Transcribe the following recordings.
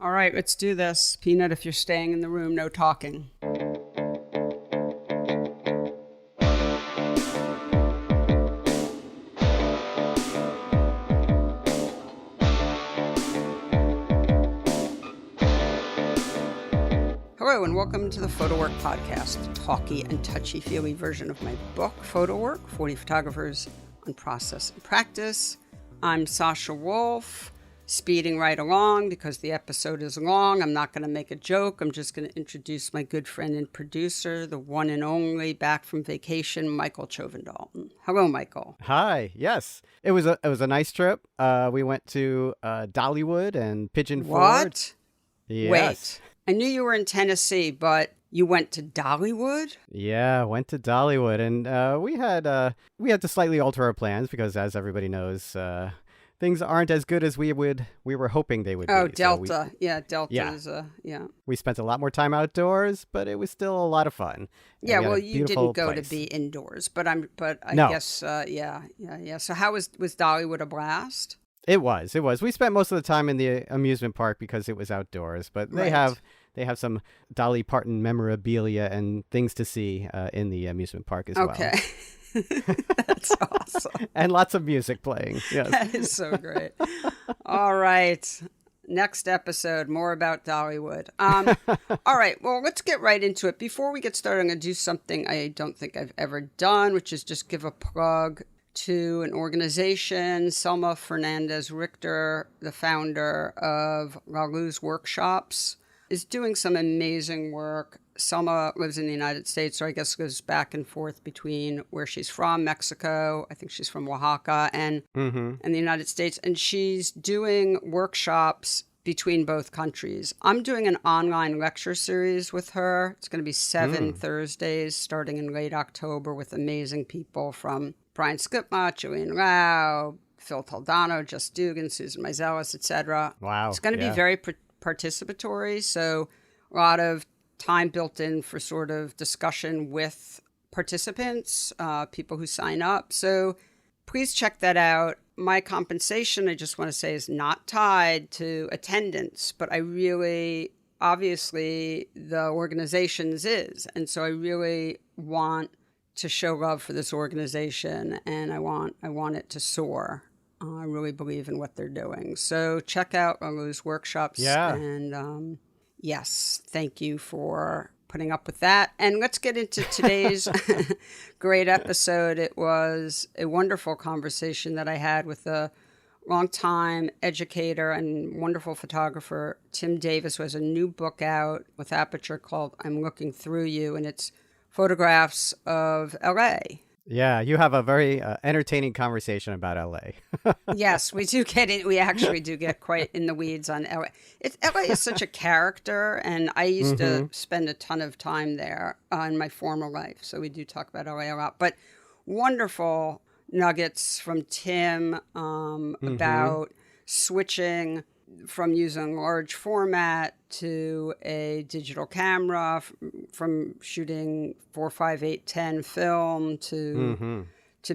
All right, let's do this. Peanut, if you're staying in the room, no talking. Hello and welcome to the PhotoWork podcast, a talky and touchy-feely version of my book, PhotoWork, 40 Photographers on Process and Practice. I'm Sasha Wolf, speeding right along because the episode is long. I'm not going to make a joke. I'm just going to introduce my good friend and producer, the one and only, back from vacation, Michael Chovendalton. Hello, Michael. Hi. Yes, it was a nice trip. We went to Dollywood and Pigeon Forge. What? Yes. Wait. I knew you were in Tennessee, but you went to Dollywood? Yeah, went to Dollywood, and we had to slightly alter our plans because, as everybody knows, things aren't as good as we were hoping they would be. Oh, Delta. So Delta is yeah. We spent a lot more time outdoors, but it was still a lot of fun. Yeah, well, you didn't go place. to be indoors, but I No. guess yeah. So how was Dollywood a blast? It was. We spent most of the time in the amusement park because it was outdoors, but they have some Dolly Parton memorabilia and things to see in the amusement park as well. Okay. That's awesome. And lots of music playing. Yes. That is so great. All right. Next episode, more about Dollywood. All right. Well, let's get right into it. Before we get started, I'm going to do something I don't think I've ever done, which is just give a plug to an organization. Selma Fernandez Richter, the founder of La Luz Workshops, is doing some amazing work. Selma lives in the United States, so I guess goes back and forth between where she's from, Mexico. I think she's from Oaxaca, and the United States. And she's doing workshops between both countries. I'm doing an online lecture series with her. It's going to be 7 Thursdays starting in late October with amazing people from Brian Skipma, Julian Lau, Phil Toldano, Just Dugan, Susan Meiselas, etc. Wow. It's going to be very participatory, so a lot of time built in for sort of discussion with participants, people who sign up. So please check that out. My compensation, I just want to say, is not tied to attendance, but I really, obviously, the organization's is. And so I really want to show love for this organization, and I want it to soar. I really believe in what they're doing. So check out La Luz Workshops. Yeah. And yes, thank you for putting up with that. And let's get into today's great episode. It was a wonderful conversation that I had with a longtime educator and wonderful photographer, Tim Davis, who has a new book out with Aperture called I'm Looking Through You, and it's photographs of LA. Yeah, you have a very entertaining conversation about LA. Yes, we do get it. We actually do get quite in the weeds on LA. LA is such a character, and I used to spend a ton of time there in my former life. So we do talk about LA a lot. But wonderful nuggets from Tim about switching from using large format to a digital camera, from shooting 4, 5, 8, 10 film to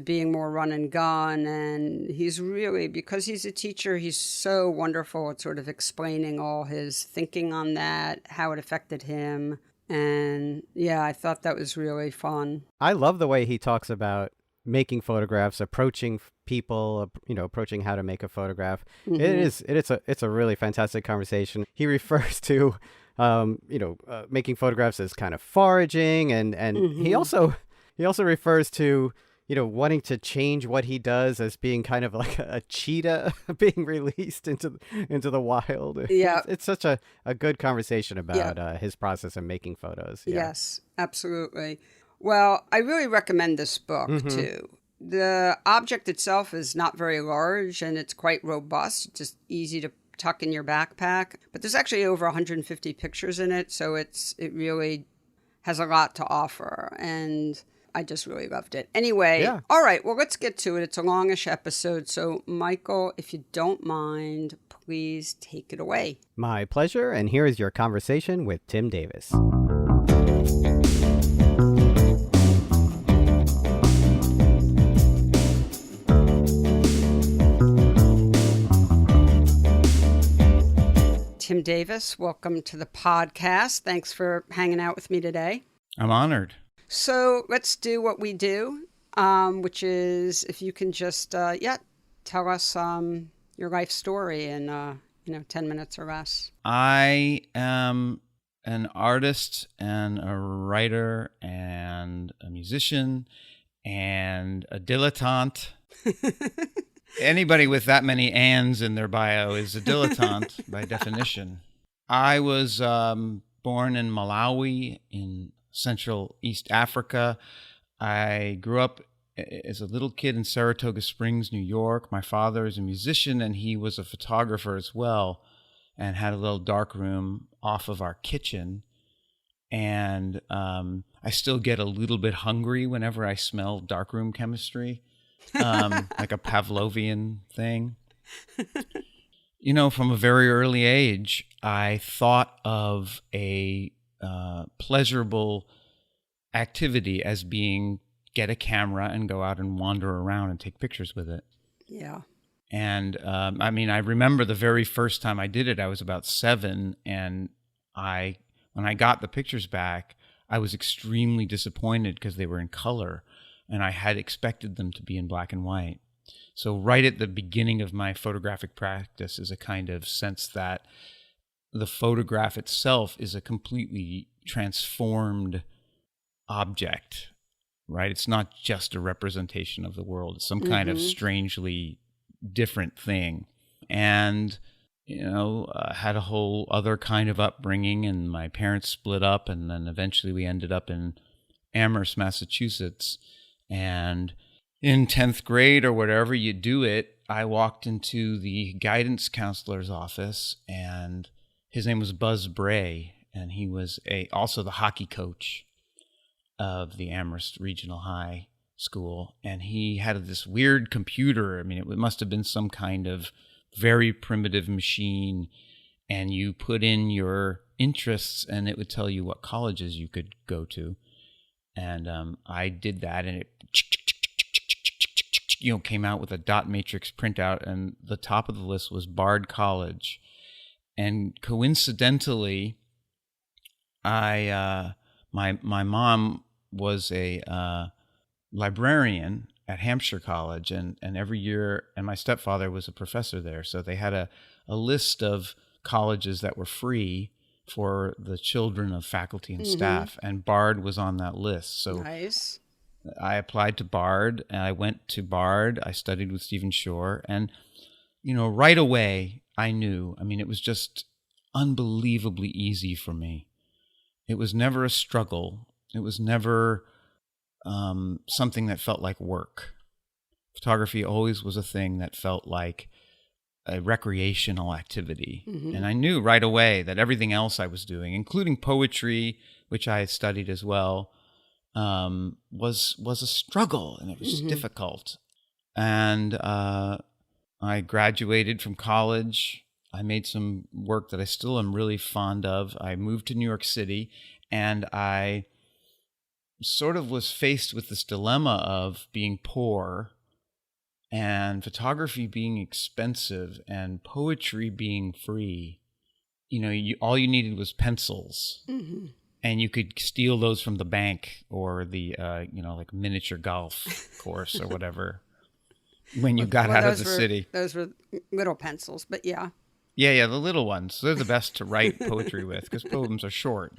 being more run and gun. And he's really, because he's a teacher, he's so wonderful at sort of explaining all his thinking on that, how it affected him. And yeah, I thought that was really fun. I love the way he talks about making photographs, approaching people, approaching how to make a photograph. It's a really fantastic conversation. He refers to, making photographs as kind of foraging, and he also refers to, wanting to change what he does as being kind of like a cheetah being released into the wild. Yeah, it's such a good conversation about his process of making photos. Yeah. Yes, absolutely. Well, I really recommend this book, too. The object itself is not very large, and it's quite robust, just easy to tuck in your backpack. But there's actually over 150 pictures in it, so it really has a lot to offer, and I just really loved it. Anyway, All right, well, let's get to it. It's a longish episode, so Michael, if you don't mind, please take it away. My pleasure, and here is your conversation with Tim Davis. Tim Jim Davis. Welcome to the podcast. Thanks for hanging out with me today. I'm honored. So let's do what we do, which is if you can just, tell us your life story in, 10 minutes or less. I am an artist and a writer and a musician and a dilettante. Anybody with that many ands in their bio is a dilettante by definition. I was born in Malawi in Central East Africa. I grew up as a little kid in Saratoga Springs, New York. My father is a musician and he was a photographer as well, and had a little dark room off of our kitchen. And I still get a little bit hungry whenever I smell darkroom chemistry, like a Pavlovian thing. From a very early age, I thought of a pleasurable activity as being get a camera and go out and wander around and take pictures with it. Yeah. And I remember the very first time I did it, I was about 7, and when I got the pictures back, I was extremely disappointed because they were in color, and I had expected them to be in black and white. So right at the beginning of my photographic practice is a kind of sense that the photograph itself is a completely transformed object, right? It's not just a representation of the world. It's some kind of strangely different thing. And, had a whole other kind of upbringing, and my parents split up, and then eventually we ended up in Amherst, Massachusetts. And in 10th grade or whatever you do it, I walked into the guidance counselor's office, and his name was Buzz Bray, and he was also the hockey coach of the Amherst Regional High School. And he had this weird computer. It must have been some kind of very primitive machine, and you put in your interests and it would tell you what colleges you could go to. And I did that, and it came out with a dot matrix printout, and the top of the list was Bard College. And coincidentally, my mom was a librarian at Hampshire College, and every year, and my stepfather was a professor there, so they had a list of colleges that were free for the children of faculty and staff, and Bard was on that list. So nice. I applied to Bard, and I went to Bard. I studied with Stephen Shore, and right away I knew. It was just unbelievably easy for me. It was never a struggle. It was never something that felt like work. Photography always was a thing that felt like a recreational activity. And I knew right away that everything else I was doing, including poetry, which I had studied as well, was a struggle, and it was difficult. And I graduated from college. I made some work that I still am really fond of. I moved to New York City, and I sort of was faced with this dilemma of being poor and photography being expensive and poetry being free. All you needed was pencils, and you could steal those from the bank or the like miniature golf course or whatever when you got out of the city. Those were little pencils, but yeah. Yeah, the little ones. They're the best to write poetry with because poems are short,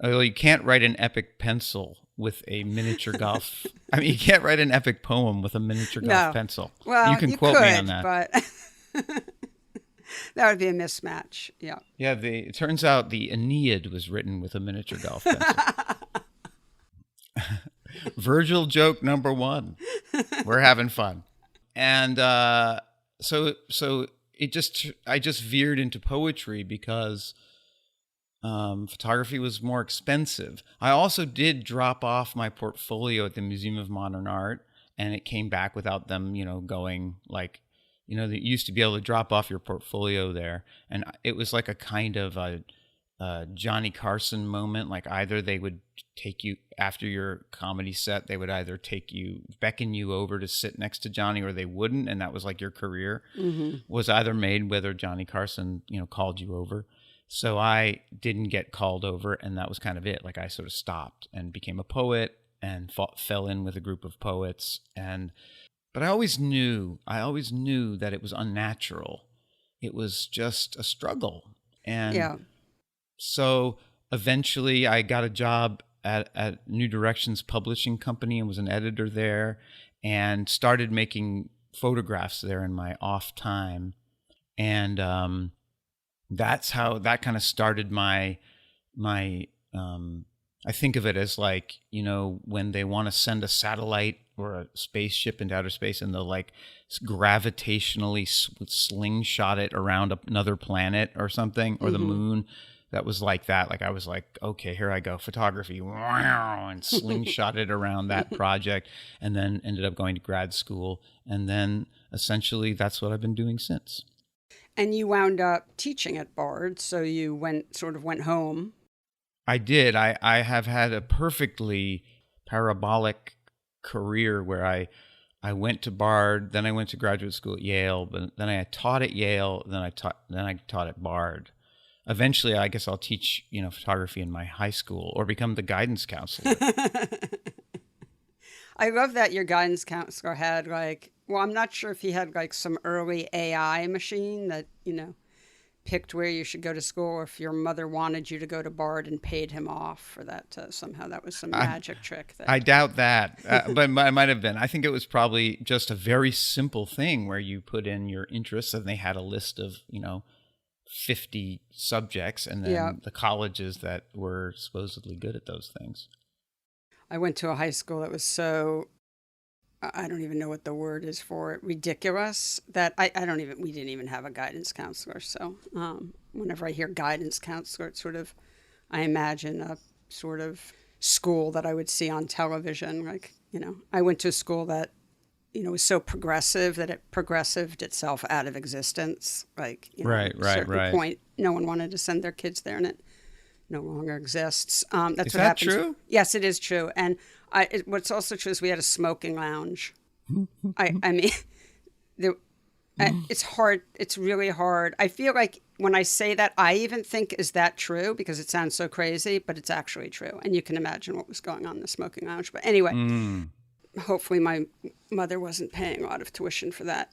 Although you can't write an epic pencil with a miniature golf. You can't write an epic poem with a miniature golf pencil. Well, you can quote me on that. But that would be a mismatch. Yeah. Yeah. It turns out the Aeneid was written with a miniature golf pencil. Virgil joke number 1. We're having fun, and so I just veered into poetry because photography was more expensive. I also did drop off my portfolio at the Museum of Modern Art, and it came back without them, going like, they used to be able to drop off your portfolio there. And it was like a kind of a Johnny Carson moment. Like either they would take you after your comedy set, they would either beckon you over to sit next to Johnny, or they wouldn't, and that was like your career was either made whether Johnny Carson, called you over. So I didn't get called over, and that was kind of it. Like I sort of stopped and became a poet and fell in with a group of poets. But I always knew that it was unnatural. It was just a struggle. And so eventually I got a job at New Directions Publishing Company and was an editor there, and started making photographs there in my off time. And that's how that kind of started my I think of it as like, when they want to send a satellite or a spaceship into outer space, and they'll like gravitationally slingshot it around another planet or something, or the moon. That was like that. Like I was like, okay, here I go, photography, and slingshot it around that project, and then ended up going to grad school. And then essentially that's what I've been doing since. And you wound up teaching at Bard, so you went home. I did. I have had a perfectly parabolic career where I went to Bard, then I went to graduate school at Yale, but then I taught at Yale, then I taught at Bard. Eventually, I guess I'll teach, photography in my high school or become the guidance counselor. I love that your guidance counselor had I'm not sure if he had some early AI machine that, picked where you should go to school, or if your mother wanted you to go to Bard and paid him off for that. Somehow that was some magic trick. I doubt that, but it might have been. I think it was probably just a very simple thing where you put in your interests, and they had a list of, 50 subjects, and then the colleges that were supposedly good at those things. I went to a high school that was so, I don't even know what the word is for it, ridiculous, that we didn't even have a guidance counselor. So whenever I hear guidance counselor, it's sort of, I imagine a sort of school that I would see on television. I went to a school that, was so progressive that it progressived itself out of existence. Right. At a certain point, no one wanted to send their kids there, and it no longer exists. That's is what that happens. True? Yes, it is true. And what's also true is we had a smoking lounge. It's hard. It's really hard. I feel like when I say that, I even think, is that true? Because it sounds so crazy, but it's actually true. And you can imagine what was going on in the smoking lounge. But anyway, hopefully my mother wasn't paying a lot of tuition for that.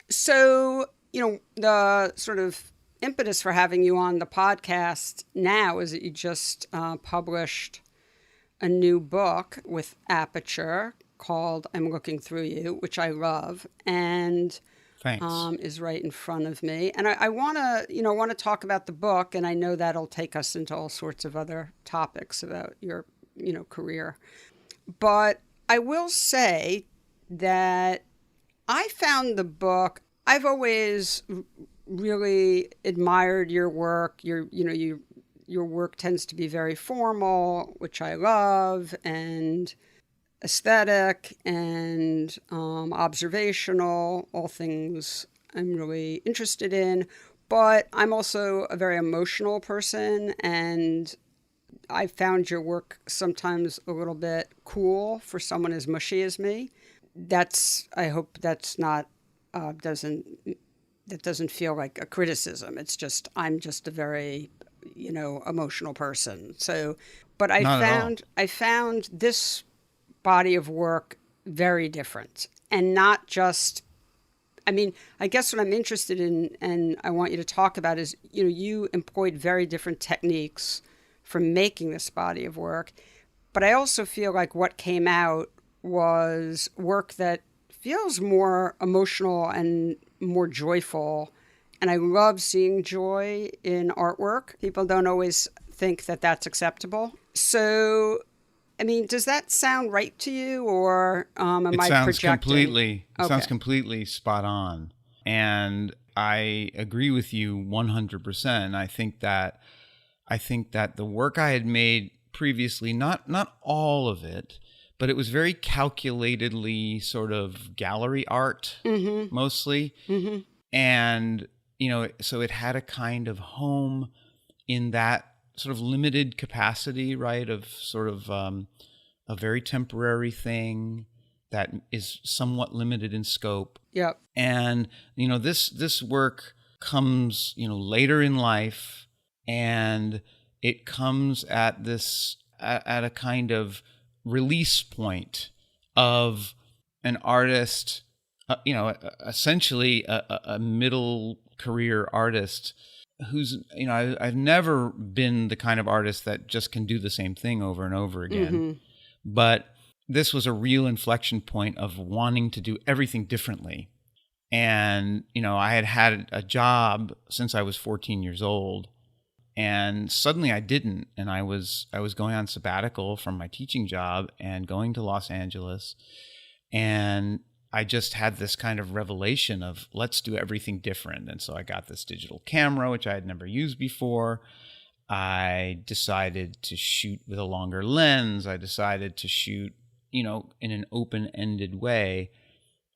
So, the sort of impetus for having you on the podcast now is that you just published a new book with Aperture called I'm Looking Through You, which I love, and is right in front of me. And I want to talk about the book, and I know that'll take us into all sorts of other topics about your career. But I will say that I found the book, I've always really admired your work. Your work tends to be very formal, which I love, and aesthetic and observational, all things I'm really interested in. But I'm also a very emotional person, and I found your work sometimes a little bit cool for someone as mushy as me. I hope that's not, that doesn't feel like a criticism. It's just, I'm just a very, emotional person. So, but I found this body of work very different, and not just, I guess what I'm interested in, and I want you to talk about, is, you employed very different techniques for making this body of work. But I also feel like what came out was work that feels more emotional and more joyful. And I love seeing joy in artwork. People don't always think that that's acceptable. So, does that sound right to you, or am I projecting? It sounds completely spot on. And I agree with you 100%. I think that the work I had made previously, not all of it, but it was very calculatedly sort of gallery art, mostly. Mm-hmm. And, so it had a kind of home in that sort of limited capacity, right, of sort of a very temporary thing that is somewhat limited in scope. Yep. And, this work comes, later in life, and it comes at a kind of release point of an artist, essentially a middle career artist who's, I've never been the kind of artist that just can do the same thing over and over again. Mm-hmm. But this was a real inflection point of wanting to do everything differently. And, I had a job since I was 14 years old, and suddenly I didn't. And I was going on sabbatical from my teaching job and going to Los Angeles. And I just had this kind of revelation of let's do everything different. And so I got this digital camera, which I had never used before. I decided to shoot with a longer lens. I decided to shoot, in an open-ended way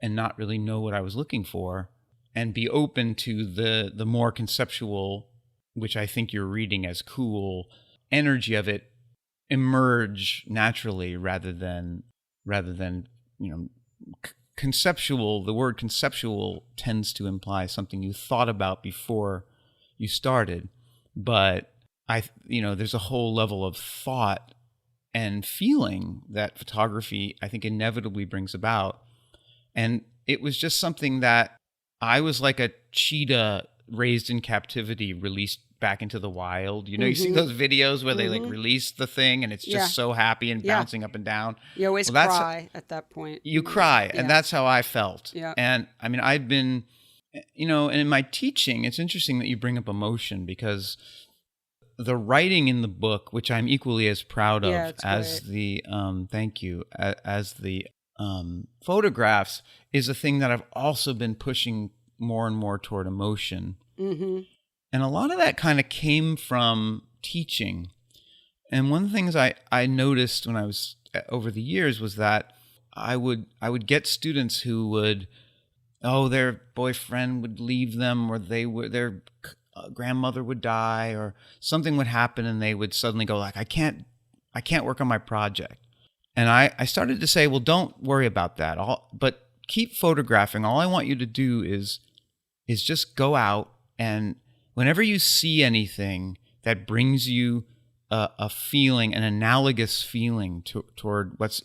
and not really know what I was looking for, and be open to the more conceptual, which I think you're reading as cool, energy of it emerge naturally rather than conceptual. The word conceptual tends to imply something you thought about before you started, but there's a whole level of thought and feeling that photography, I think, inevitably brings about. And it was just something that I was like a cheetah raised in captivity, released back into the wild. You see those videos where they like release the thing and it's just so happy and bouncing up and down. You always cry at that point. You cry, and that's how I felt. Yeah. And I mean, I've been, and in my teaching, it's interesting that you bring up emotion, because the writing in the book, which I'm equally as proud of as the thank you, as the photographs, is a thing that I've also been pushing more and more toward emotion. Mm-hmm. And a lot of that kind of came from teaching. And one of the things I noticed when I was over the years was that I would get students who would, their boyfriend would leave them, or their grandmother would die, or something would happen, and they would suddenly go like, I can't work on my project. And I started to say, well, don't worry about that, but keep photographing. All I want you to do is just go out, and whenever you see anything that brings you a feeling, an analogous feeling toward what's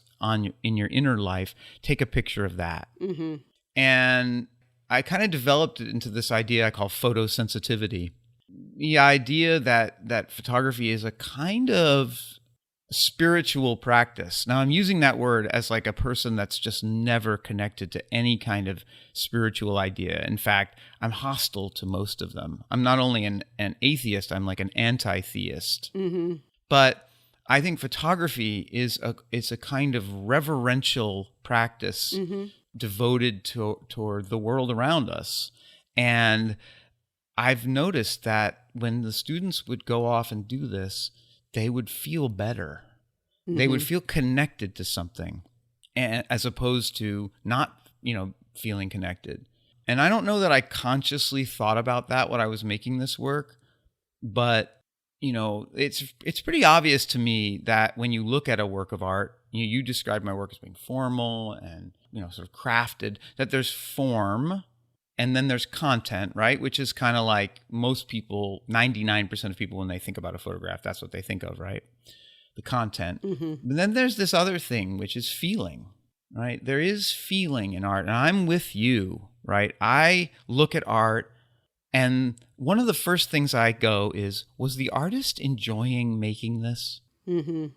in your inner life, take a picture of that. Mm-hmm. And I kind of developed it into this idea I call photosensitivity. The idea that photography is a kind of spiritual practice. Now, I'm using that word as like a person that's just never connected to any kind of spiritual idea. In fact, I'm hostile to most of them. I'm not only an atheist, I'm like an anti-theist. Mm-hmm. But I think photography is a kind of reverential practice devoted toward the world around us. And I've noticed that when the students would go off and do this, they would feel better. Mm-hmm. They would feel connected to something, as opposed to not, feeling connected. And I don't know that I consciously thought about that when I was making this work, but it's pretty obvious to me that when you look at a work of art, you describe my work as being formal and sort of crafted, that there's form. And then there's content, right? Which is kind of like most people, 99% of people, when they think about a photograph, that's what they think of, right? The content. Mm-hmm. But then there's this other thing, which is feeling, right? There is feeling in art. And I'm with you, right? I look at art, and one of the first things I go is, was the artist enjoying making this? Mm-hmm.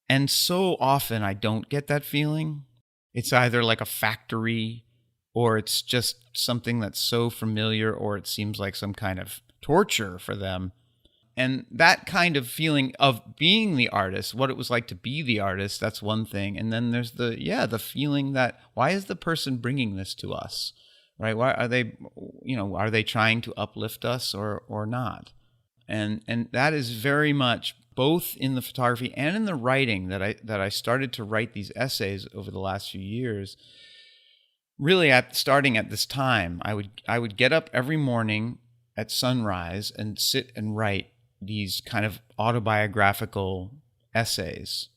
And so often I don't get that feeling. It's either like a factory, or it's just something that's so familiar, or it seems like some kind of torture for them. And that kind of feeling of being the artist, what it was like to be the artist, that's one thing. And then there's the feeling that, why is the person bringing this to us, right? Why are they trying to uplift us or not? And that is very much both in the photography and in the writing that I started to write these essays over the last few years. Really, starting at this time, I would get up every morning at sunrise and sit and write these kind of autobiographical essays.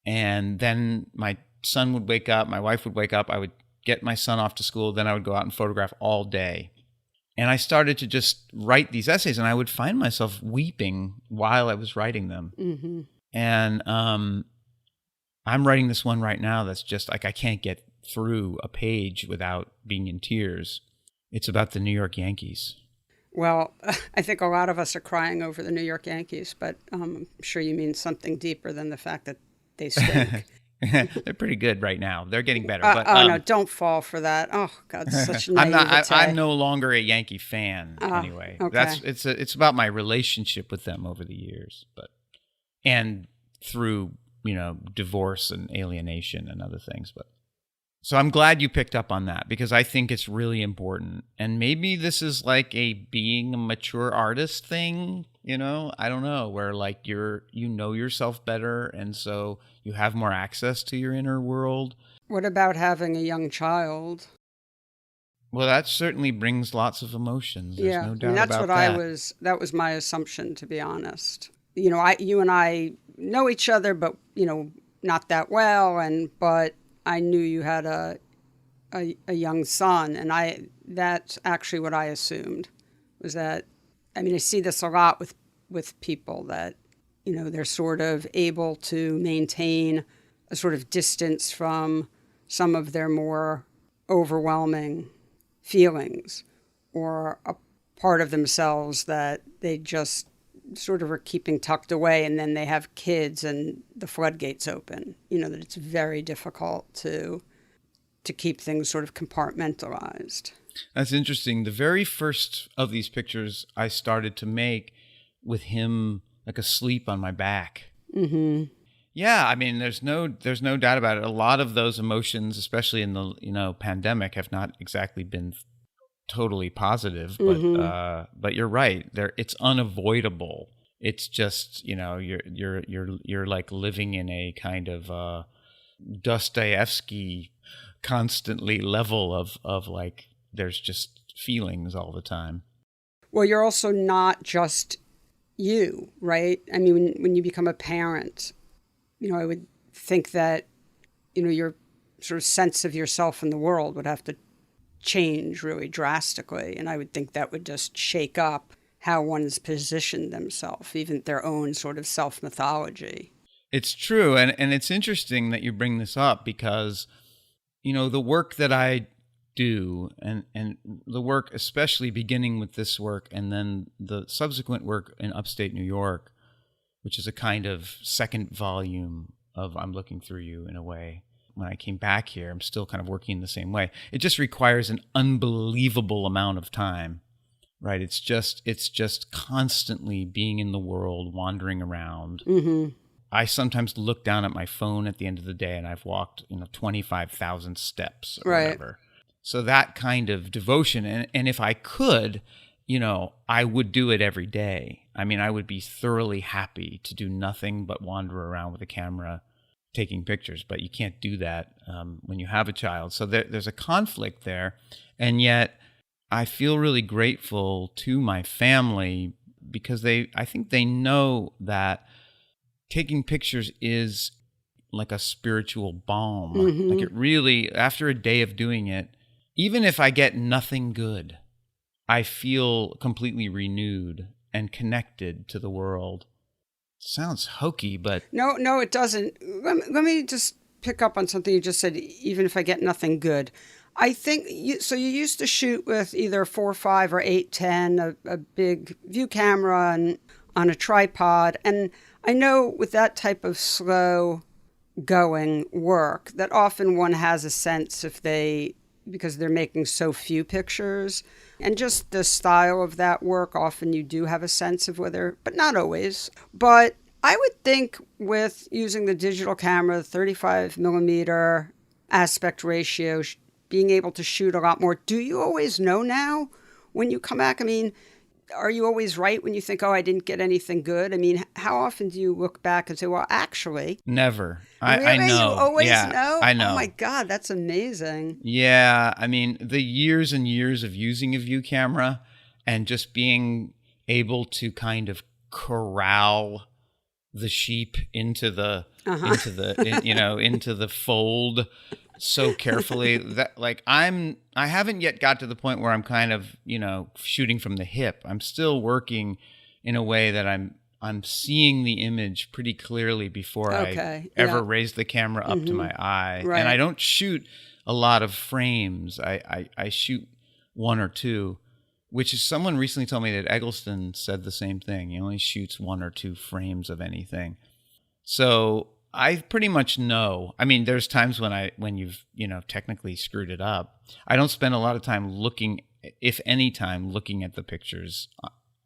And then my son would wake up, my wife would wake up, I would get my son off to school, then I would go out and photograph all day. And I started to just write these essays, and I would find myself weeping while I was writing them. Mm-hmm. And I'm writing this one right now that's just like, I can't get through a page without being in tears. It's about the New York Yankees. Well, I think a lot of us are crying over the New York Yankees, but I'm sure you mean something deeper than the fact that they stink. They're pretty good right now. They're getting better. But, no, don't fall for that. Oh, God, such naivete. I'm no longer a Yankee fan anyway. Okay. It's about my relationship with them over the years, and through, divorce and alienation and other things. But so I'm glad you picked up on that, because I think it's really important. And maybe this is like being a mature artist thing, I don't know, where like you know yourself better, and so you have more access to your inner world. What about having a young child? Well, that certainly brings lots of emotions. There's no doubt that's about that. That was my assumption, to be honest. You and I know each other, but not that well, but I knew you had a young son, and that's actually what I assumed, was that, I see this a lot with people that, they're sort of able to maintain a sort of distance from some of their more overwhelming feelings, or a part of themselves that they just sort of are keeping tucked away, and then they have kids and the floodgates open, that it's very difficult to keep things sort of compartmentalized. That's interesting. The very first of these pictures I started to make with him like asleep on my back. Mm-hmm. Yeah, there's no doubt about it. A lot of those emotions, especially in the pandemic, have not exactly been totally positive, but you're right. It's unavoidable. It's just you're like living in a kind of Dostoevsky constantly level of like there's just feelings all the time. Well, you're also not just you, right? When you become a parent, I would think that your sort of sense of yourself in the world would have to change really drastically, and I would think that would just shake up how one's positioned themselves, even their own sort of self-mythology. It's true, and it's interesting that you bring this up, because the work that I do, and the work especially beginning with this work and then the subsequent work in upstate New York, which is a kind of second volume of I'm Looking Through You in a way. When I came back here, I'm still kind of working the same way. It just requires an unbelievable amount of time, right? It's just constantly being in the world, wandering around. Mm-hmm. I sometimes look down at my phone at the end of the day, and I've walked 25,000 steps or whatever. So that kind of devotion, and if I could, I would do it every day. I would be thoroughly happy to do nothing but wander around with a camera taking pictures, but you can't do that when you have a child. So there's a conflict there, and yet I feel really grateful to my family, because I think they know that taking pictures is like a spiritual balm. Mm-hmm. Like it really, after a day of doing it, even if I get nothing good, I feel completely renewed and connected to the world. Sounds hokey, but... No, it doesn't. Let me just pick up on something you just said, even if I get nothing good. I think, you used to shoot with either 4.5 or 8.10, a big view camera and on a tripod. And I know with that type of slow going work that often one has a sense because they're making so few pictures, and just the style of that work, often you do have a sense of whether, but not always. But I would think with using the digital camera, 35 millimeter aspect ratio, being able to shoot a lot more, do you always know now when you come back? Are you always right when you think, I didn't get anything good? How often do you look back and say, well, actually? Never. Really? I know. You always know? I know. Oh my God, that's amazing. Yeah. The years and years of using a view camera and just being able to kind of corral the sheep into the into the fold so carefully that like I haven't yet got to the point where I'm kind of, shooting from the hip. I'm still working in a way that I'm seeing the image pretty clearly before I ever raise the camera up to my eye. Right. And I don't shoot a lot of frames. I shoot one or two, which is, someone recently told me that Eggleston said the same thing. He only shoots 1 or 2 frames of anything. So I pretty much know. I mean, there's times when you've, technically screwed it up. I don't spend a lot of time looking, if any time, looking at the pictures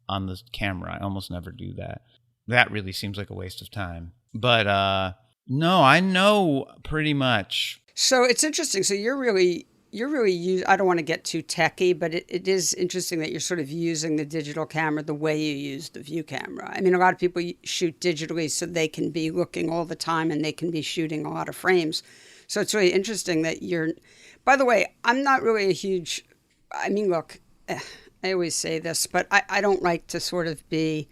on the camera. I almost never do that. That really seems like a waste of time. But no, I know pretty much. So it's interesting. So you're really I don't want to get too techie, but it is interesting that you're sort of using the digital camera the way you use the view camera. I mean, a lot of people shoot digitally so they can be looking all the time and they can be shooting a lot of frames. So it's really interesting that by the way, I'm not really look, I always say this, but I don't like to sort of be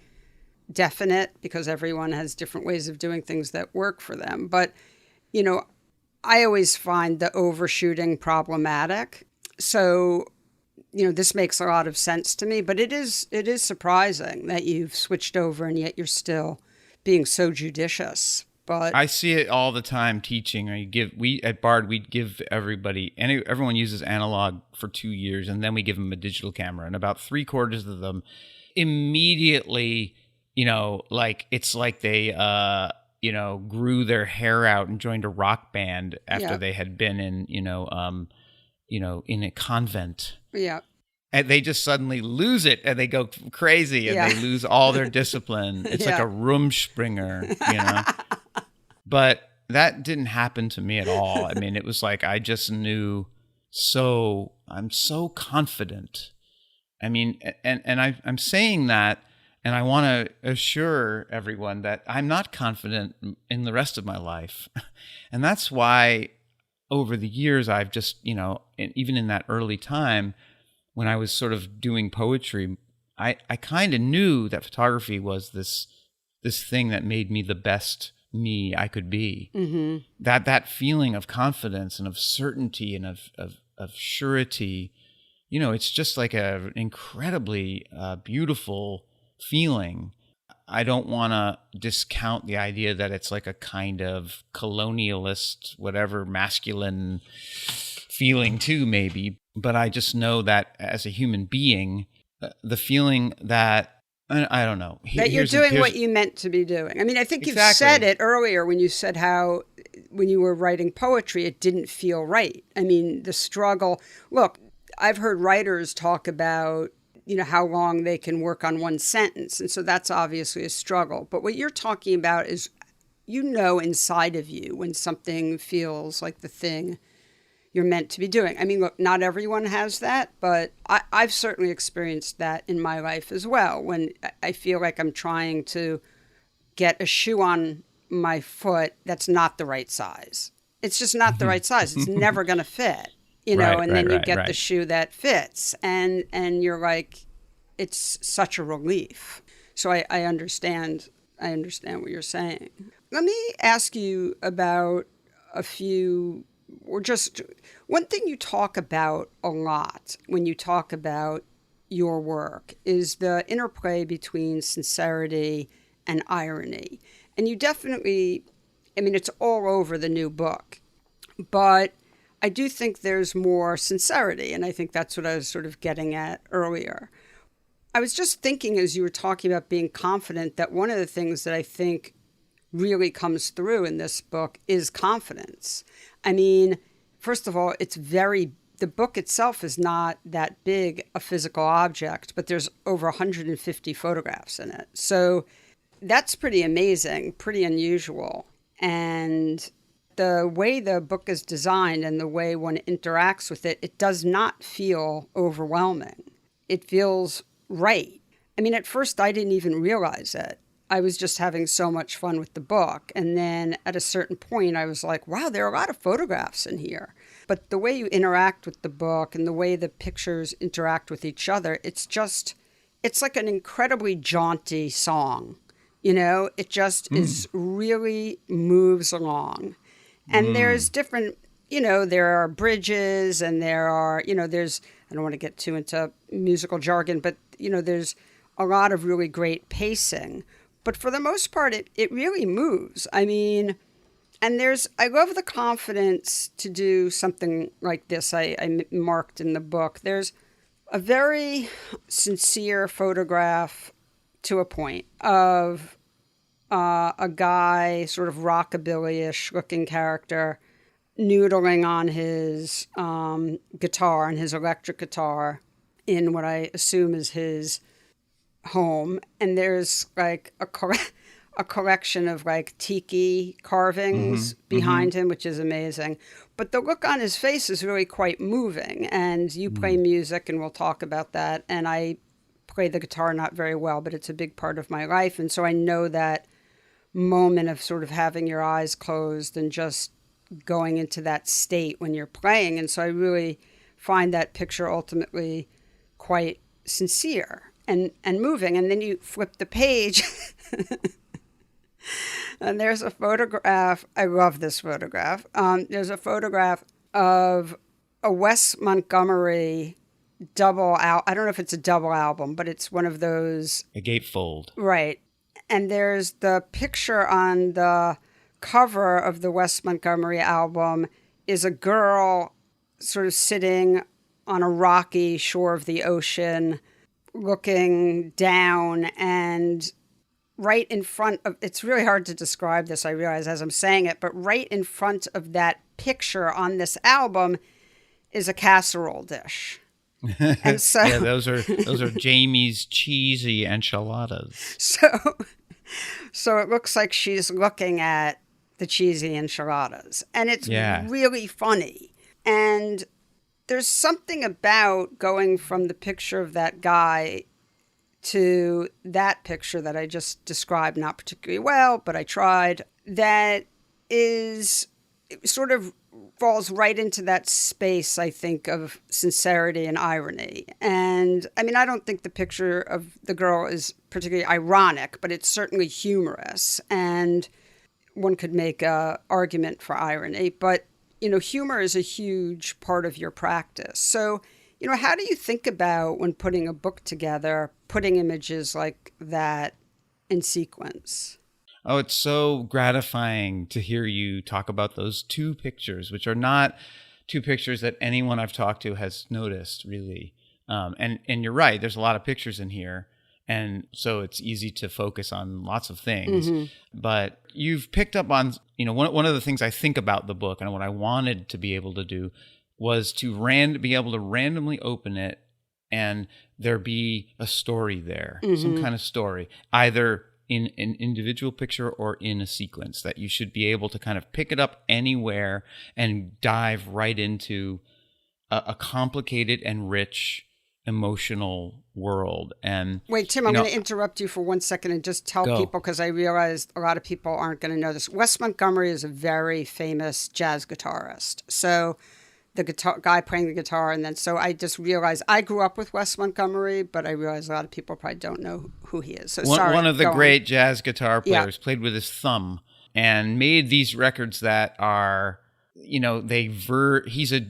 definite because everyone has different ways of doing things that work for them. But, I always find the overshooting problematic. So, this makes a lot of sense to me, but it is surprising that you've switched over and yet you're still being so judicious. But I see it all the time teaching. We at Bard, we give everyone uses analog for 2 years, and then we give them a digital camera, and about 3/4 of them immediately, it's like they grew their hair out and joined a rock band after they had been in, in a convent. Yeah. And they just suddenly lose it and they go crazy and they lose all their discipline. It's like a Rumspringer, But that didn't happen to me at all. I mean, it was like I just knew I'm so confident. I mean, and I'm saying that, and I want to assure everyone that I'm not confident in the rest of my life. And that's why over the years I've just, even in that early time when I was sort of doing poetry, I kind of knew that photography was this thing that made me the best me I could be. Mm-hmm. That feeling of confidence and of certainty and of surety, it's just like an incredibly beautiful feeling. I don't want to discount the idea that it's like a kind of colonialist, whatever, masculine feeling too, maybe. But I just know that as a human being, the feeling that, I don't know. That you're doing what you meant to be doing. I mean, I think you've said it earlier when you said how when you were writing poetry, it didn't feel right. I mean, the struggle. Look, I've heard writers talk about how long they can work on one sentence. And so that's obviously a struggle. But what you're talking about is, inside of you when something feels like the thing you're meant to be doing. I mean, look, not everyone has that, but I've certainly experienced that in my life as well, when I feel like I'm trying to get a shoe on my foot that's not the right size. It's just not the right size. It's never going to fit. And then you get the shoe that fits, and you're like, it's such a relief. So I understand what you're saying. Let me ask you about one thing you talk about a lot when you talk about your work is the interplay between sincerity and irony. And you definitely, it's all over the new book, but I do think there's more sincerity, and I think that's what I was sort of getting at earlier. I was just thinking as you were talking about being confident that one of the things that I think really comes through in this book is confidence. I mean, first of all, the book itself is not that big a physical object, but there's over 150 photographs in it. So that's pretty amazing, pretty unusual. And the way the book is designed and the way one interacts with it, it does not feel overwhelming. It feels right. I mean, at first I didn't even realize it. I was just having so much fun with the book. And then at a certain point, I was like, wow, there are a lot of photographs in here. But the way you interact with the book and the way the pictures interact with each other, it's it's like an incredibly jaunty song. It just is really moves along. And there's different, there are bridges and there are, there's, I don't want to get too into musical jargon, but, there's a lot of really great pacing. But for the most part, it really moves. I mean, and I love the confidence to do something like this. I marked in the book. There's a very sincere photograph to a point of a guy, sort of rockabilly-ish looking character, noodling on his guitar, and his electric guitar, in what I assume is his home. And there's like a collection of like tiki carvings behind him, which is amazing. But the look on his face is really quite moving. And you play music, and we'll talk about that. And I play the guitar not very well, but it's a big part of my life. And so I know that moment of sort of having your eyes closed and just going into that state when you're playing. And so I really find that picture ultimately quite sincere and moving. And then you flip the page and there's a photograph. I love this photograph. There's a photograph of a Wes Montgomery I don't know if it's a double album, but it's one of those. A gatefold. Right. And there's the picture on the cover of the Wes Montgomery album is a girl sort of sitting on a rocky shore of the ocean, looking down, and right in front of, it's really hard to describe this, I realize as I'm saying it, but right in front of that picture on this album is a casserole dish. And so yeah, those are Jamie's cheesy enchiladas. So it looks like she's looking at the cheesy enchiladas, and it's really funny. And there's something about going from the picture of that guy to that picture that I just described, not particularly well, but I tried, that is sort of falls right into that space, I think, of sincerity and irony. And I mean, I don't think the picture of the girl is particularly ironic, but it's certainly humorous. And one could make an argument for irony, but, humor is a huge part of your practice. So, how do you think about, when putting a book together, putting images like that in sequence? Oh, it's so gratifying to hear you talk about those two pictures, which are not two pictures that anyone I've talked to has noticed, really. And you're right, there's a lot of pictures in here, and so it's easy to focus on lots of things. But you've picked up on, one of the things I think about the book, and what I wanted to be able to do was to be able to randomly open it, and there be a story there, some kind of story, either in an individual picture or in a sequence, that you should be able to kind of pick it up anywhere and dive right into a complicated and rich emotional world. And wait, Tim, I'm going to interrupt you for 1 second and just tell people, because I realized a lot of people aren't going to know this. Wes Montgomery is a very famous jazz guitarist. So the guy playing the guitar, and then so I just realized I grew up with Wes Montgomery, but I realized a lot of people probably don't know who he is. So one of the great jazz guitar players, played with his thumb and made these records that are, he's a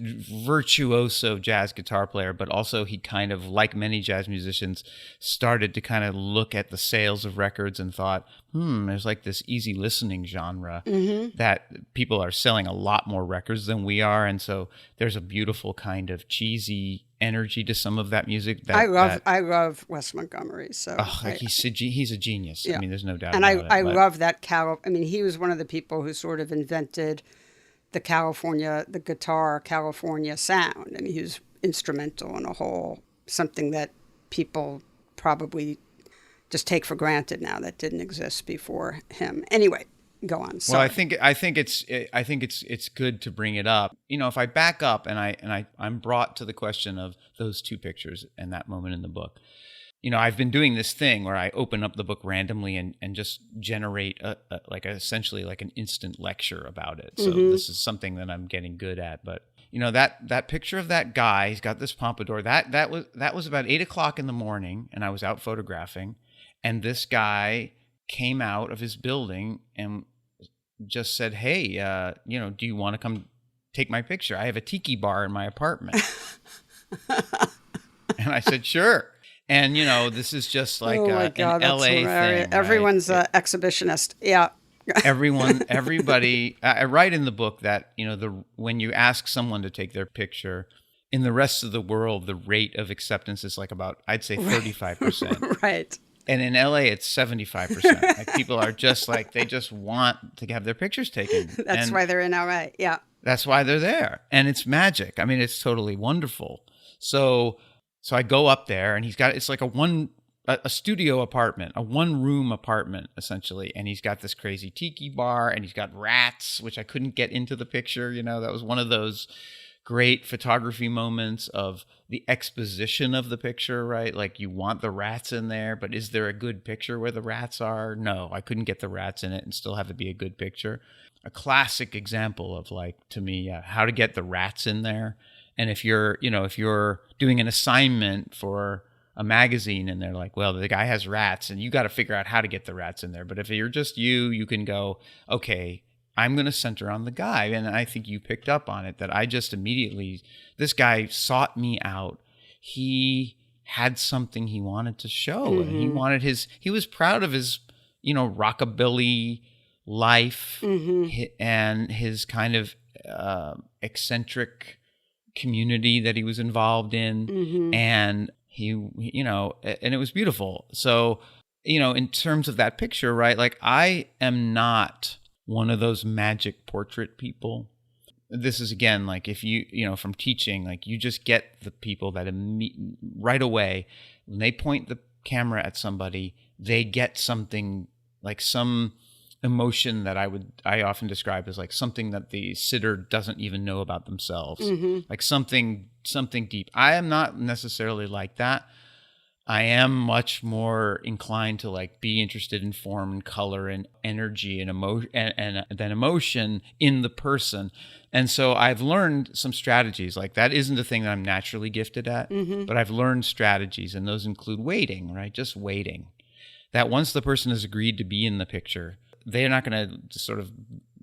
virtuoso jazz guitar player, but also he kind of, like many jazz musicians, started to kind of look at the sales of records and thought, there's like this easy listening genre that people are selling a lot more records than we are. And so there's a beautiful kind of cheesy energy to some of that music. I love Wes Montgomery. So he's a genius. Yeah. I mean, there's no doubt and about it. I love that he was one of the people who sort of invented the guitar California sound. I mean, he was instrumental in something that people probably just take for granted now that didn't exist before him. Anyway, go on. Sorry. Well, I think it's good to bring it up. If I back up and I'm brought to the question of those two pictures and that moment in the book. I've been doing this thing where I open up the book randomly and just generate essentially like an instant lecture about it. So this is something that I'm getting good at. But that picture of that guy, he's got this pompadour, that was about 8:00 in the morning, and I was out photographing, and this guy came out of his building and just said, "Hey, do you want to come take my picture? I have a tiki bar in my apartment." And I said, "Sure." And this is just like oh my God, an that's LA hilarious. thing. Everyone's an exhibitionist. Yeah. Everybody. I write in the book that when you ask someone to take their picture, in the rest of the world, the rate of acceptance is like about, I'd say, 35%. Right. And in LA, it's 75%. Like, people are just like, they just want to have their pictures taken. That's why they're in LA. Yeah. That's why they're there. And it's magic. I mean, it's totally wonderful. So I go up there, and it's like a studio apartment, a one-room apartment, essentially. And he's got this crazy tiki bar, and he's got rats, which I couldn't get into the picture. That was one of those great photography moments of the exposition of the picture, right? Like, you want the rats in there, but is there a good picture where the rats are? No, I couldn't get the rats in it and still have it be a good picture. A classic example of, like, to me, how to get the rats in there. And if you're doing an assignment for a magazine and they're like, well, the guy has rats, and you got to figure out how to get the rats in there. But if you're just you can go, okay, I'm going to center on the guy. And I think you picked up on it, that I just immediately, this guy sought me out. He had something he wanted to show. Mm-hmm. And he was proud of his, rockabilly life and his kind of eccentric community that he was involved in. And and it was beautiful. So, in terms of that picture, right? Like, I am not one of those magic portrait people. This is, again, like, if from teaching, like, you just get the people that right away, when they point the camera at somebody, they get something, like some emotion that I often describe as like something that the sitter doesn't even know about themselves, like something deep. I am not necessarily like that. I am much more inclined to, like, be interested in form and color and energy and emotion and then emotion in the person. And so I've learned some strategies. Like, that isn't a thing that I'm naturally gifted at, but I've learned strategies, and those include waiting, right? Just waiting. That once the person has agreed to be in the picture, they're not going to sort of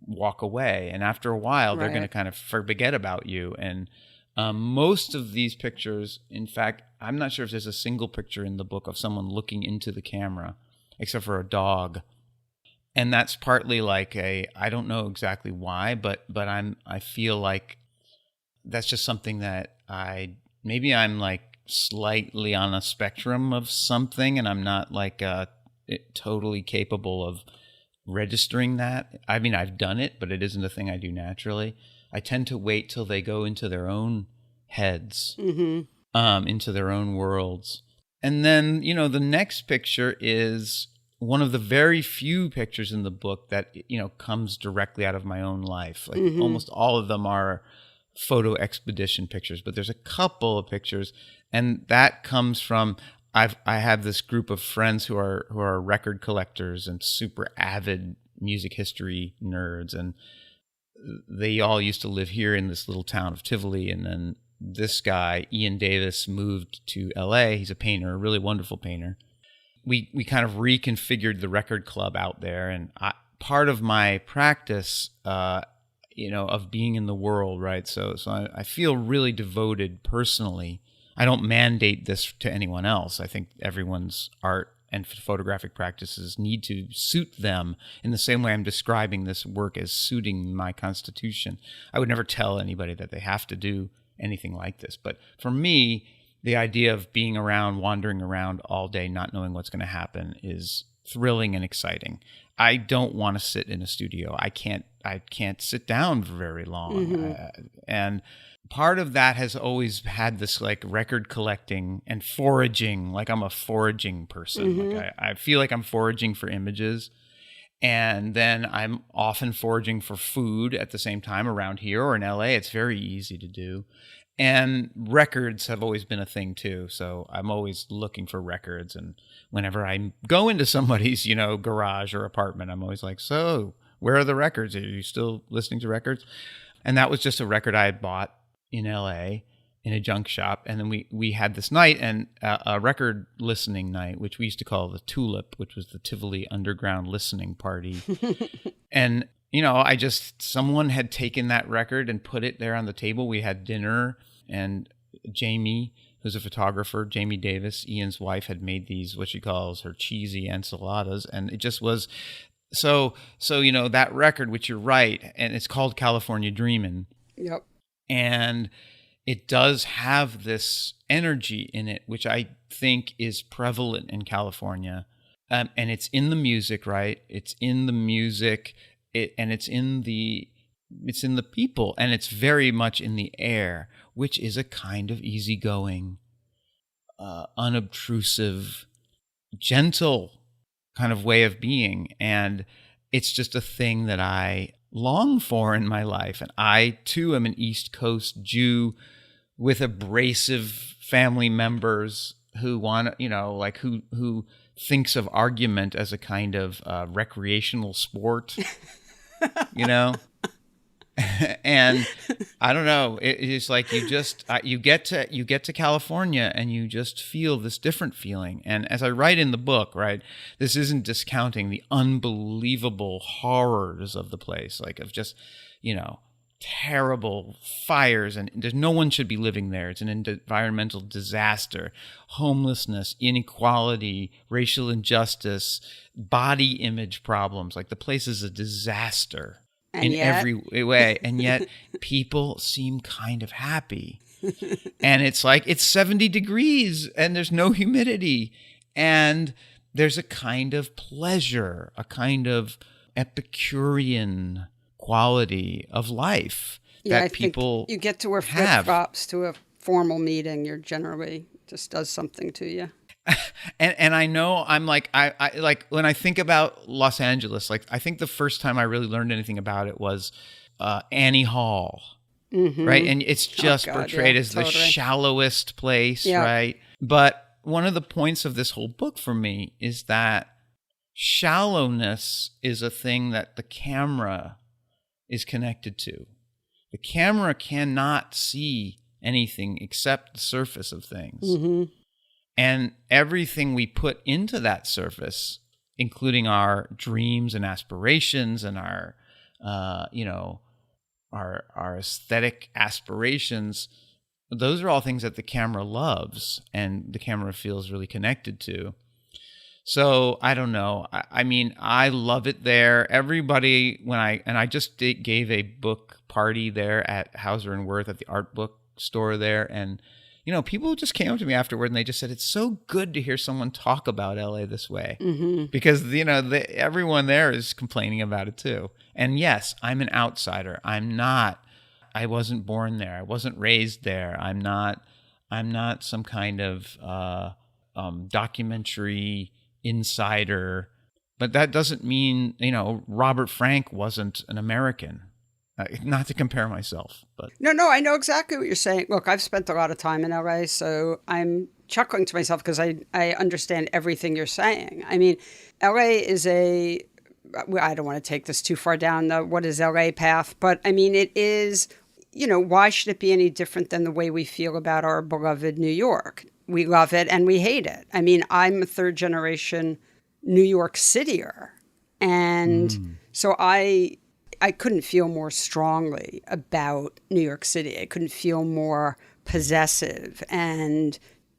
walk away. And after a while, they're going to kind of forget about you. And most of these pictures, in fact, I'm not sure if there's a single picture in the book of someone looking into the camera, except for a dog. And that's partly like I don't know exactly why, but I feel like that's just something that maybe I'm like slightly on a spectrum of something, and I'm not like totally capable of registering that. I mean, I've done it, but it isn't a thing I do naturally. I tend to wait till they go into their own heads, into their own worlds. And then, the next picture is one of the very few pictures in the book that, comes directly out of my own life. Like, almost all of them are photo expedition pictures, but there's a couple of pictures, and that comes from, I have this group of friends who are record collectors and super avid music history nerds, and they all used to live here in this little town of Tivoli. And then this guy, Ian Davis, moved to LA. He's a painter, a really wonderful painter. We kind of reconfigured the record club out there. And part of my practice, of being in the world, right? So I feel really devoted personally. I don't mandate this to anyone else. I think everyone's art and photographic practices need to suit them in the same way I'm describing this work as suiting my constitution. I would never tell anybody that they have to do anything like this. But for me, the idea of being around, wandering around all day, not knowing what's going to happen is thrilling and exciting. I don't want to sit in a studio. I can't sit down for very long. And part of that has always had this like record collecting and foraging. Like, I'm a foraging person. Like, I feel like I'm foraging for images. And then I'm often foraging for food at the same time around here or in LA. It's very easy to do. And records have always been a thing too. So I'm always looking for records. And whenever I go into somebody's, garage or apartment, I'm always like, so where are the records? Are you still listening to records? And that was just a record I had bought, in LA in a junk shop. And then we had this night and a record listening night, which we used to call the Tulip, which was the Tivoli underground listening party. And, someone had taken that record and put it there on the table. We had dinner, and Jamie, who's a photographer, Jamie Davis, Ian's wife, had made these, what she calls her cheesy enchiladas. And it just was so that record, which you're right, and it's called California Dreamin'. Yep. And it does have this energy in it, which I think is prevalent in California. And it's in the music, right? It's in the music, and it's in the people, and it's very much in the air, which is a kind of easygoing, unobtrusive, gentle kind of way of being. And it's just a thing that I long for in my life. And I too am an East Coast Jew with abrasive family members who want, who thinks of argument as a kind of recreational sport, And I don't know, it's like you get to California and you just feel this different feeling. And as I write in the book, right, this isn't discounting the unbelievable horrors of the place, like of just, terrible fires, and there's no one should be living there. It's an environmental disaster, homelessness, inequality, racial injustice, body image problems. Like the place is a disaster. And every way. And yet people seem kind of happy. And it's like, it's 70 degrees and there's no humidity. And there's a kind of pleasure, a kind of Epicurean quality of life that people you get to wear flip-flops to a formal meeting. You're generally just does something to you. And I know I'm like, I like when I think about Los Angeles, like I think the first time I really learned anything about it was Annie Hall, right? And it's just portrayed as the shallowest place, right? But one of the points of this whole book for me is that shallowness is a thing that the camera is connected to. The camera cannot see anything except the surface of things. And everything we put into that surface, including our dreams and aspirations and our aesthetic aspirations, those are all things that the camera loves and the camera feels really connected to. So I don't know. I mean, I love it there. Everybody, I just gave a book party there at Hauser and Wirth at the art book store there, and people just came up to me afterward and they just said, it's so good to hear someone talk about LA this way. Because, everyone there is complaining about it too. And yes, I'm an outsider. I wasn't born there. I wasn't raised there. I'm not some kind of documentary insider. But that doesn't mean, Robert Frank wasn't an American. Not to compare myself, but no, I know exactly what you're saying. Look, I've spent a lot of time in LA, so I'm chuckling to myself because I understand everything you're saying. I mean, LA is I don't want to take this too far down the what is LA path, but I mean, it is, why should it be any different than the way we feel about our beloved New York? We love it and we hate it. I mean, I'm a third generation New York Cityer, and so I couldn't feel more strongly about New York City. I couldn't feel more possessive and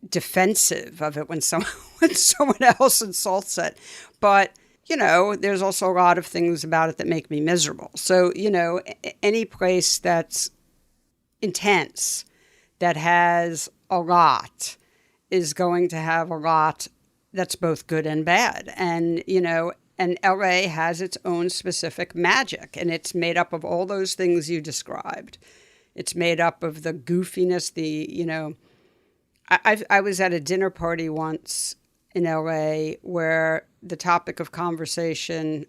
defensive of it when someone else insults it. But, there's also a lot of things about it that make me miserable. So, any place that's intense, that has a lot, is going to have a lot that's both good and bad. And, and LA has its own specific magic, and it's made up of all those things you described. It's made up of the goofiness, I was at a dinner party once in LA where the topic of conversation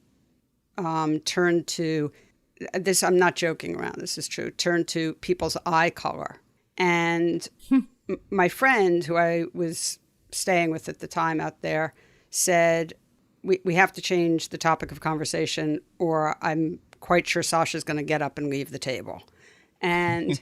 turned to, this, I'm not joking around, this is true, turned to people's eye color. And my friend, who I was staying with at the time out there, said, we have to change the topic of conversation, or I'm quite sure Sasha's going to get up and leave the table. and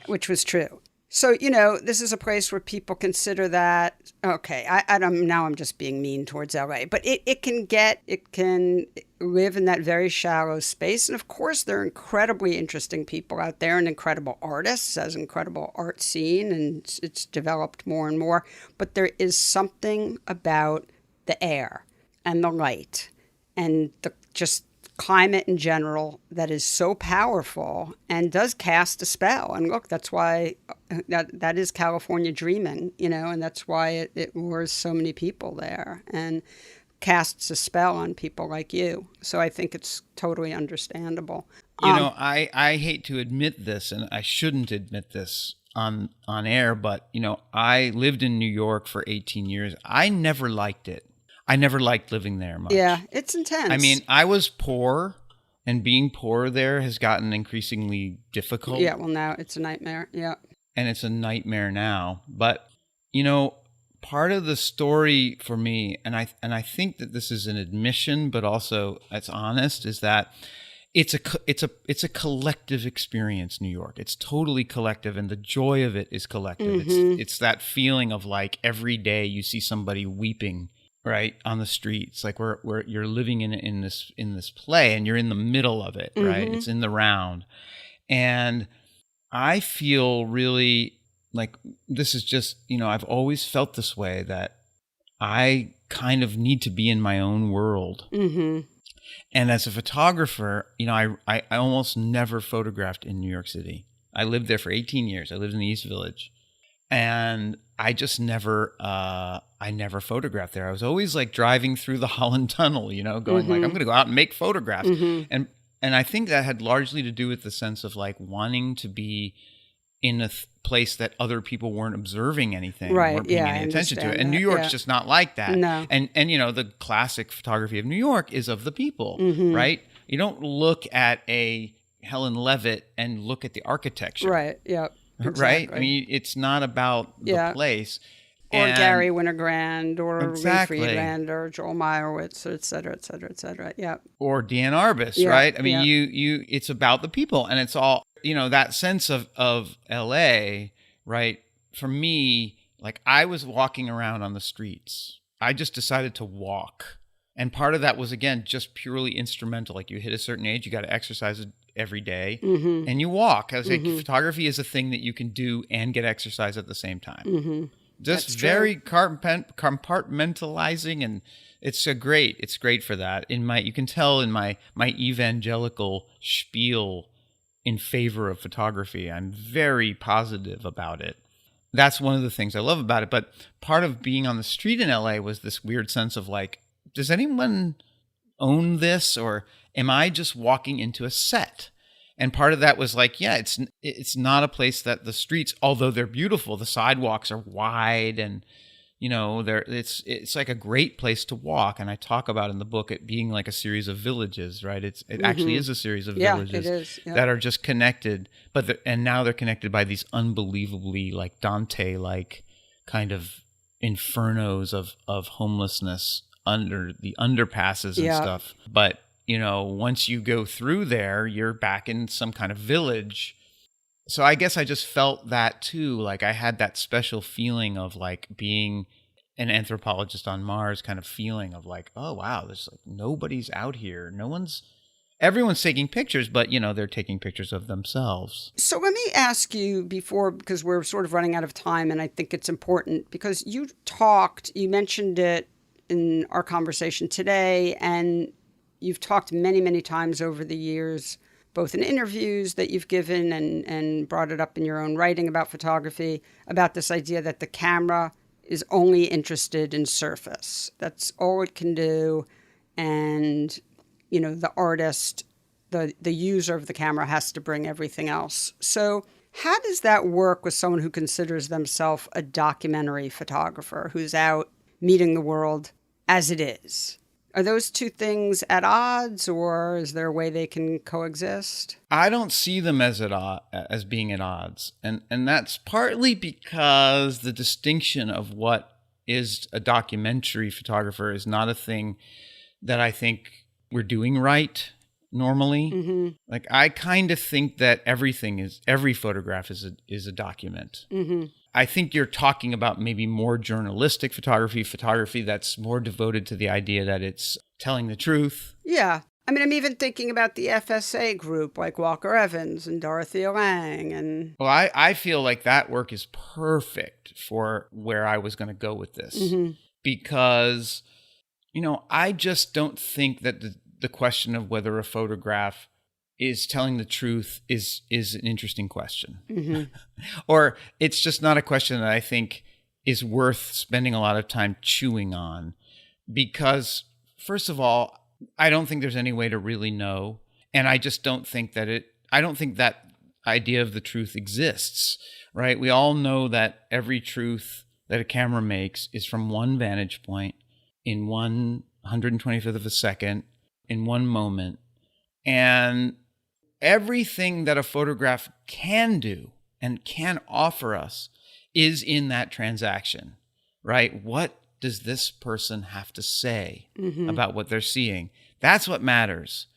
which was true. So, this is a place where people consider that, okay, now I'm just being mean towards LA, but it can live in that very shallow space. And of course, there are incredibly interesting people out there and incredible artists, as incredible art scene, and it's developed more and more. But there is something about the air and the light and the just climate in general that is so powerful and does cast a spell. And look, that's why that is California dreaming, and that's why it lures so many people there and casts a spell on people like you. So I think it's totally understandable. I hate to admit this, and I shouldn't admit this on air, but I lived in New York for 18 years. I never liked it. I never liked living there much. Yeah, it's intense. I mean, I was poor, and being poor there has gotten increasingly difficult. Yeah, well, now it's a nightmare. Yeah. And it's a nightmare now. But, part of the story for me, and I think that this is an admission, but also it's honest, is that it's a collective experience, New York. It's totally collective, and the joy of it is collective. Mm-hmm. It's that feeling of like every day you see somebody weeping, right, on the streets, like where you're living in this play, and you're in the middle of it, right? Mm-hmm. It's in the round, and I feel really like this is just I've always felt this way, that I kind of need to be in my own world. Mm-hmm. And as a photographer, I almost never photographed in New York City. I lived there for 18 years. I lived in the East Village. And I just never photographed there. I was always like driving through the Holland Tunnel, going Mm-hmm. like, I'm going to go out and make photographs. Mm-hmm. And I think that had largely to do with the sense of like wanting to be in a place that other people weren't observing anything, right? weren't paying Yeah, any attention to it. that. And New York's just not like that. No. And the classic photography of New York is of the people, Mm-hmm. right? You don't look at a Helen Levitt and look at the architecture. Right. Yep. Exactly. Right? I mean, it's not about the place. Or Gary Winogrand, or Exactly. Ray Friedland, or Joel Meyerowitz, et cetera, et cetera, et cetera. Yeah. Or Dan Arbus, Yeah, right? I mean, yeah. it's about the people, and it's all, that sense of LA, right? For me, like I was walking around on the streets. I just decided to walk. And part of that was, again, just purely instrumental. Like you hit a certain age, you got to exercise every day, Mm-hmm. and you walk. I was Mm-hmm. like, photography is a thing that you can do and get exercise at the same time. Mm-hmm. Just That's very compartmentalizing, and it's great for that. You can tell in my evangelical spiel in favor of photography, I'm very positive about it. That's one of the things I love about it. But part of being on the street in LA was this weird sense of like, does anyone own this, or am I just walking into a set? And part of that was like, yeah, it's not a place that the streets, although they're beautiful, the sidewalks are wide, and it's like a great place to walk. And I talk about in the book it being like a series of villages, right? It Mm-hmm. actually is a series of villages it is, yeah. that are just connected, and now they're connected by these unbelievably like Dante-like kind of infernos of homelessness under the underpasses and stuff. But once you go through there, you're back in some kind of village. So I guess I just felt that too. Like I had that special feeling of like being an anthropologist on Mars kind of feeling of like, oh wow, there's like nobody's out here. Everyone's taking pictures, but they're taking pictures of themselves. So let me ask you because we're sort of running out of time, and I think it's important because you mentioned it in our conversation today, and you've talked many, many times over the years, both in interviews that you've given and brought it up in your own writing about photography, about this idea that the camera is only interested in surface. That's all it can do. And, the artist, the user of the camera has to bring everything else. So how does that work with someone who considers themselves a documentary photographer, who's out meeting the world as it is? Are those two things at odds, or is there a way they can coexist? I don't see them as being at odds. And that's partly because the distinction of what is a documentary photographer is not a thing that I think we're doing right normally. Like, I kind of think that every photograph is a document. I think you're talking about maybe more journalistic photography that's more devoted to the idea that it's telling the truth. Yeah. I mean, I'm even thinking about the FSA group, like Walker Evans and Dorothea Lange. And well, I feel like that work is perfect for where I was going to go with this. Because, I just don't think that the question of whether a photograph is telling the truth is an interesting question. Or it's just not a question that I think is worth spending a lot of time chewing on. Because, first of all, I don't think there's any way to really know. And I just don't think that idea of the truth exists, right? We all know that every truth that a camera makes is from one vantage point in 125th of a second in one moment. And everything that a photograph can do and can offer us is in that transaction, right? What does this person have to say about what they're seeing? That's what matters.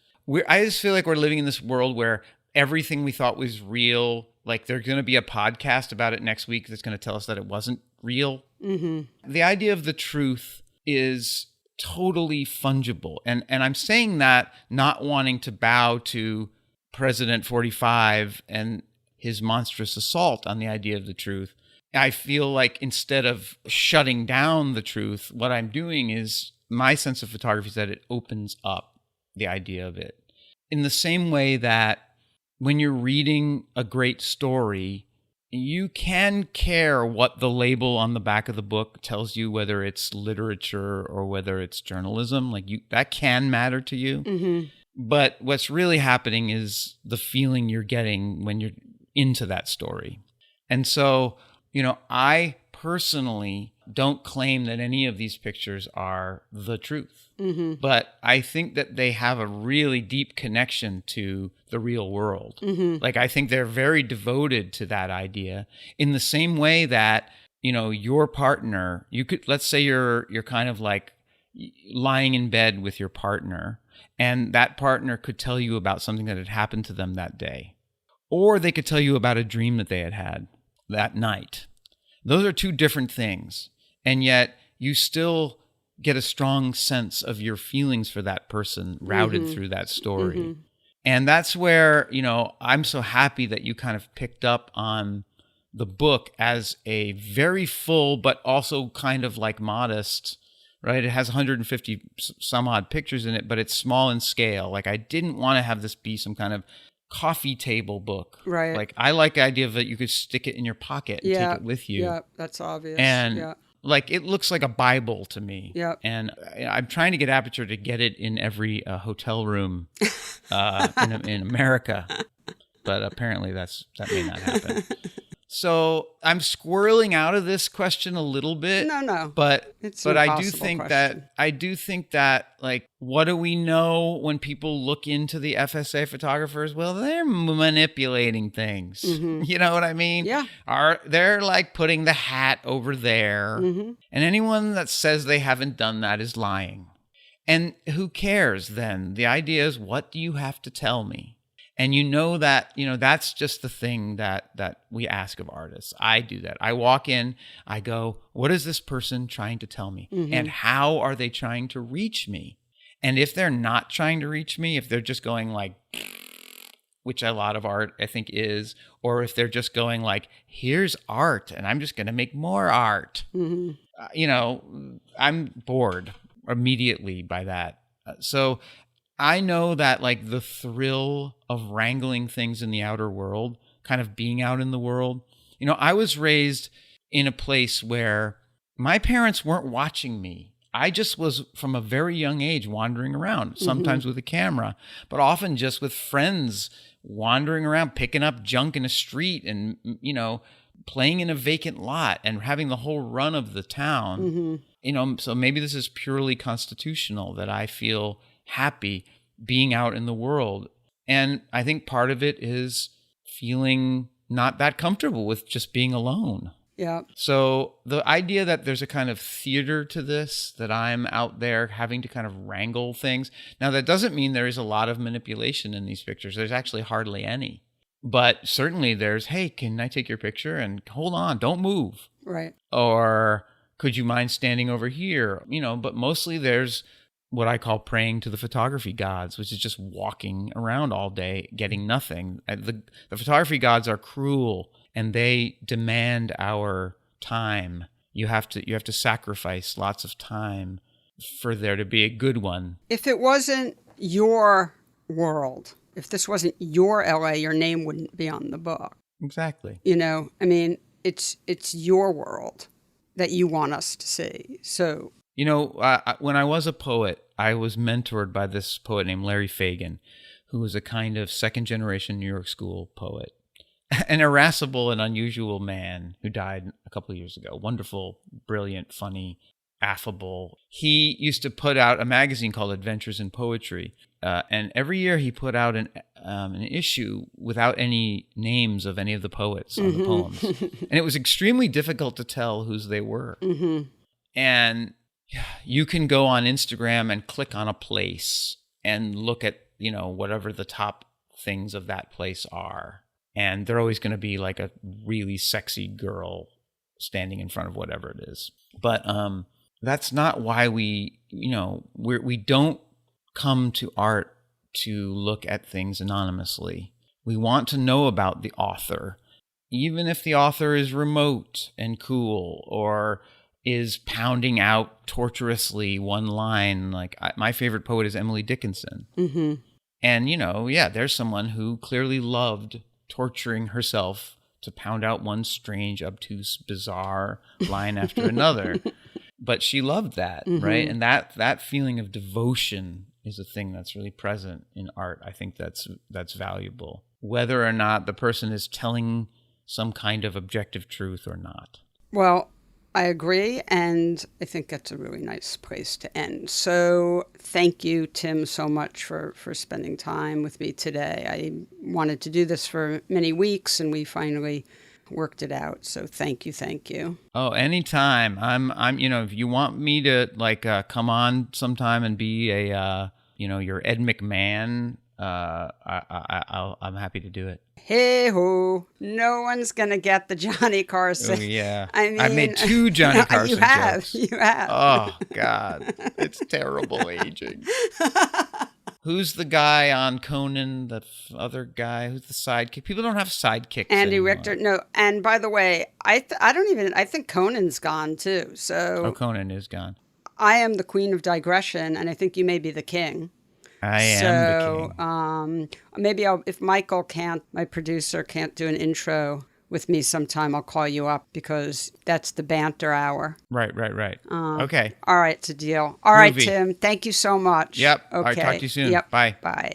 I just feel like we're living in this world where everything we thought was real, like there's going to be a podcast about it next week that's going to tell us that it wasn't real. The idea of the truth is totally fungible. And I'm saying that not wanting to bow to President 45 and his monstrous assault on the idea of the truth. I feel like instead of shutting down the truth, what I'm doing is my sense of photography is that it opens up the idea of it. In the same way that when you're reading a great story, you can care what the label on the back of the book tells you, whether it's literature or whether it's journalism. Like that can matter to you. But what's really happening is the feeling you're getting when you're into that story. And so, I personally don't claim that any of these pictures are the truth. But I think that they have a really deep connection to the real world. Like, I think they're very devoted to that idea in the same way that, your partner, let's say you're kind of like lying in bed with your partner, and that partner could tell you about something that had happened to them that day. Or they could tell you about a dream that they had had that night. Those are two different things. And yet you still get a strong sense of your feelings for that person routed through that story. And that's where, I'm so happy that you kind of picked up on the book as a very full, but also kind of like modest, right? It has 150 some odd pictures in it, but it's small in scale. Like, I didn't want to have this be some kind of coffee table book. Right. Like, I like the idea that you could stick it in your pocket and take it with you. Yeah, that's obvious. And like, it looks like a Bible to me. Yep. And I'm trying to get Aperture to get it in every hotel room in America. But apparently that may not happen. So I'm squirreling out of this question a little bit. No. But I do think that like, what do we know when people look into the FSA photographers? Well, they're manipulating things. You know what I mean? Yeah. They're like putting the hat over there. And anyone that says they haven't done that is lying. And who cares then? The idea is, what do you have to tell me? And that's just the thing that we ask of artists. I do that. I walk in, I go, what is this person trying to tell me? And how are they trying to reach me? And if they're not trying to reach me, if they're just going like, which a lot of art I think is, or if they're just going like, here's art and I'm just going to make more art. I'm bored immediately by that. So I know that like the thrill of wrangling things in the outer world, kind of being out in the world. I was raised in a place where my parents weren't watching me. I just was from a very young age wandering around, sometimes with a camera, but often just with friends wandering around, picking up junk in a street and, playing in a vacant lot and having the whole run of the town. So maybe this is purely constitutional that I feel happy being out in the world. And I think part of it is feeling not that comfortable with just being alone. Yeah. So the idea that there's a kind of theater to this, that I'm out there having to kind of wrangle things. Now, that doesn't mean there is a lot of manipulation in these pictures. There's actually hardly any. But certainly there's, hey, can I take your picture? And hold on, don't move. Right. Or could you mind standing over here? But mostly there's what I call praying to the photography gods, which is just walking around all day, getting nothing. The photography gods are cruel, and they demand our time. You have to sacrifice lots of time for there to be a good one. If it wasn't your world, if this wasn't your LA, your name wouldn't be on the book. Exactly. It's your world that you want us to see. So, when I was a poet, I was mentored by this poet named Larry Fagan, who was a kind of second-generation New York School poet. An irascible and unusual man who died a couple of years ago. Wonderful, brilliant, funny, affable. He used to put out a magazine called Adventures in Poetry. And every year he put out an issue without any names of any of the poets on the poems. And it was extremely difficult to tell whose they were. Mm-hmm. And you can go on Instagram and click on a place and look at, whatever the top things of that place are. And they're always going to be like a really sexy girl standing in front of whatever it is. But that's not why we don't come to art to look at things anonymously. We want to know about the author, even if the author is remote and cool or is pounding out torturously one line. Like my favorite poet is Emily Dickinson. Mm-hmm. And, there's someone who clearly loved torturing herself to pound out one strange, obtuse, bizarre line after another. But she loved that, right? And that feeling of devotion is a thing that's really present in art. I think that's valuable, whether or not the person is telling some kind of objective truth or not. Well, I agree, and I think that's a really nice place to end. So thank you, Tim, so much for spending time with me today. I wanted to do this for many weeks, and we finally worked it out. So thank you. Oh, anytime. I'm if you want me to come on sometime and be a your Ed McMahon, I'm happy to do it. Hey ho! No one's gonna get the Johnny Carson. Oh yeah, I mean, I've made 2 Johnny Carson jokes. You have. Oh God, it's terrible aging. Who's the guy on Conan? The other guy? Who's the sidekick? People don't have sidekicks Andy anymore. Richter. No, and by the way, I think Conan's gone too. So Conan is gone. I am the queen of digression, and I think you may be the king. I am the king. Maybe if Michael my producer can't do an intro with me sometime, I'll call you up because that's the banter hour. Right. Okay. All right, it's a deal. All right, Tim. Thank you so much. Yep. Okay. All right, talk to you soon. Yep. Bye. Bye.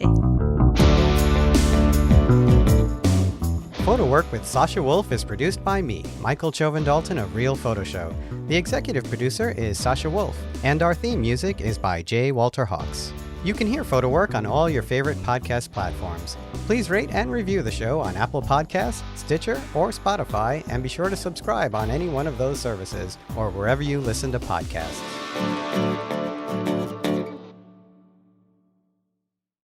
PhotoWork with Sasha Wolf is produced by me, Michael Chauvin-Dalton of Real Photo Show. The executive producer is Sasha Wolf, and our theme music is by J. Walter Hawks. You can hear PhotoWork on all your favorite podcast platforms. Please rate and review the show on Apple Podcasts, Stitcher, or Spotify, and be sure to subscribe on any one of those services or wherever you listen to podcasts.